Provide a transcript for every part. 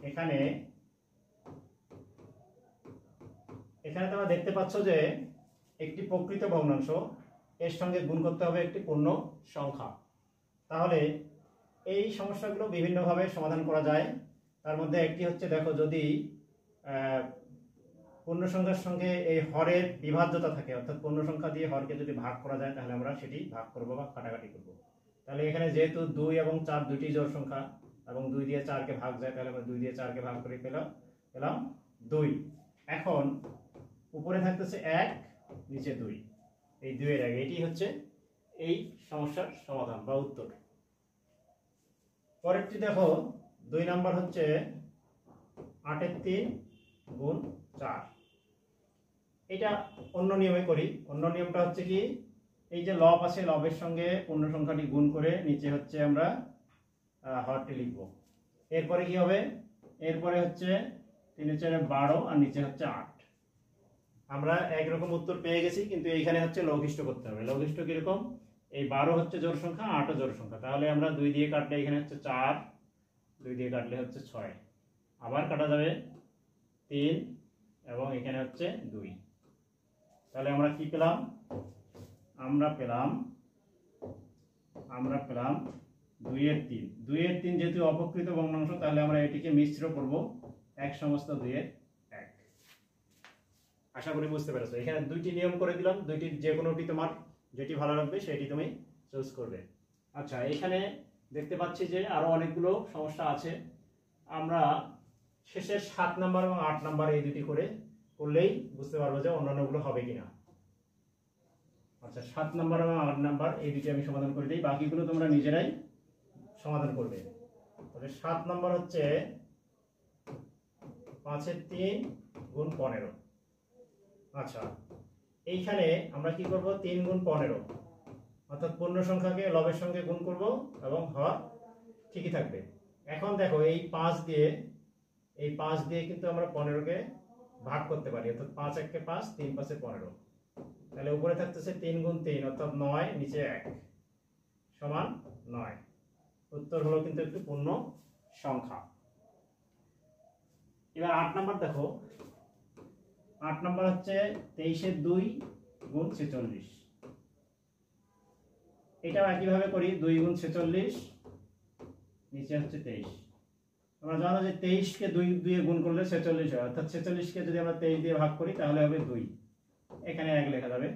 এখানে এখানে তোমরা দেখতে পাচ্ছ যে একটি প্রকৃত ভগ্নাংশ এর সঙ্গে গুণ করতে হবে একটি পূর্ণ সংখ্যা। তাহলে এই সমস্যাগুলো বিভিন্নভাবে সমাধান করা যায়। তার মধ্যে একটি হচ্ছে, দেখো যদি পূর্ণ সংখ্যার সঙ্গে এই হরের বিভাজ্যতা থাকে, অর্থাৎ পূর্ণ সংখ্যা দিয়ে হরকে যদি ভাগ করা যায় তাহলে আমরা সেটি ভাগ করব বা কাটাকাটি করব। তাহলে এখানে যেহেতু 2 এবং 4 দুটি জোড় সংখ্যা এবং 2 দিয়ে 4কে ভাগ যায়, তাহলে আমরা 2 দিয়ে 4কে ভাগ করে পেলাম 2। এখন উপরে থাকতেছে 1, নিচে 2, এই 2 এর আগে এটি হচ্ছে এই সমস্যার সমাধান বা উত্তর। পরেরটি দেখো 2 নাম্বার হচ্ছে 8 এর 3 গুণ 4। এটা অন্য নিয়মে করি। অন্য নিয়মটা হচ্ছে কি, এই যে লব আছে, লবের সঙ্গে পূর্ণ সংখ্যাটি গুণ করে নিচে হচ্ছে আমরা হরটি লিখব। এরপরে কি হবে, এরপরে হচ্ছে 3 × 4 = 12 আর নিচে হচ্ছে 8। আমরা একরকম উত্তর পেয়ে গেছি, কিন্তু এইখানে হচ্ছে লঘিষ্ঠ করতে হবে। লঘিষ্ঠ কিরকম, এই 12 হচ্ছে জোড় সংখ্যা, 8ও জোড় সংখ্যা। তাহলে আমরা 2 দিয়ে কাটলে এখানে হচ্ছে 4, 2 দিয়ে কাটলে হচ্ছে 6, আবার কাটা যাবে 3 এবং এখানে হচ্ছে 2। তাহলে আমরা কি পেলাম, আমরা পেলাম 2 এর 3। 2 এর 3 যেহেতু অপকৃত ভগ্নাংশ, তাহলে আমরা এটিকে মিশ্র করব 1 সমস্ত 2 এর 1। আশা করি বুঝতে পেরেছো। এখানে দুইটি নিয়ম করে দিলাম, দুইটির যে কোনোটি তোমার যেটি ভালো লাগবে সেটি তুমি চুজ করবে। আচ্ছা, এখানে দেখতে পাচ্ছি যে আরো অনেকগুলো সমস্যা আছে। আমরা শেষের 7 নাম্বার এবং 8 নাম্বার এই দুটি করলেই বুঝতে পারবো যে অন্যান্যগুলো হবে কিনা। আচ্ছা, 7 নাম্বার এবং 8 নাম্বার এই দুটি আমি সমাধান করে দিই, বাকিগুলো তোমরা নিজেরাই সমাধান করবে। তাহলে 7 নাম্বার হচ্ছে 5 এর 3 গুণ 15। আচ্ছা, এইখানে আমরা কি করব, 3 গুণ 15, অর্থাৎ পূর্ণ সংখ্যাকে লবের সঙ্গে গুণ করব এবং হর ঠিকই থাকবে। এখন দেখো এই 5 দিয়ে কিন্তু আমরা 15কে ভাগ করতে পারি, অর্থাৎ 5 × 1 = 5, 3 × 5 = 15। তাহলে উপরে থাকতেছে 3 গুণ 3 অর্থাৎ 9, নিচে 1 সমান 9। উত্তর হলো কিন্তু একটু পূর্ণ সংখ্যা। এবার 8 নাম্বার দেখো, 8 নাম্বার হচ্ছে 23 এর 2 গুণ 46। এটাও একইভাবে করি, 2 গুণ 46, নিচে হচ্ছে 23। আমরা জানো যে 23 কে 2 দিয়ে গুণ করলে 46 হয়, অর্থাৎ 46 কে যদি আমরা 23 দিয়ে ভাগ করি তাহলে হবে 2, এখানে 1 লেখা যাবে।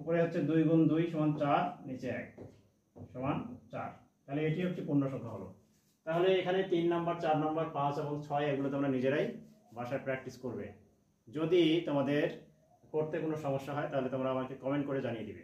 উপরে হচ্ছে 2 গুণ 2 সমান 4, নিচে 1 সমান 4। তাহলে এটি হচ্ছে পূর্ণ সংখ্যা হলো। তাহলে এখানে 3 নাম্বার, 4 নাম্বার, 5 এবং 6 এগুলো তোমরা নিজেরাই বাসায় প্র্যাকটিস করবে। যদি তোমাদের করতে কোনো সমস্যা হয় তাহলে তোমরা আমাকে কমেন্ট করে জানিয়ে দিবে।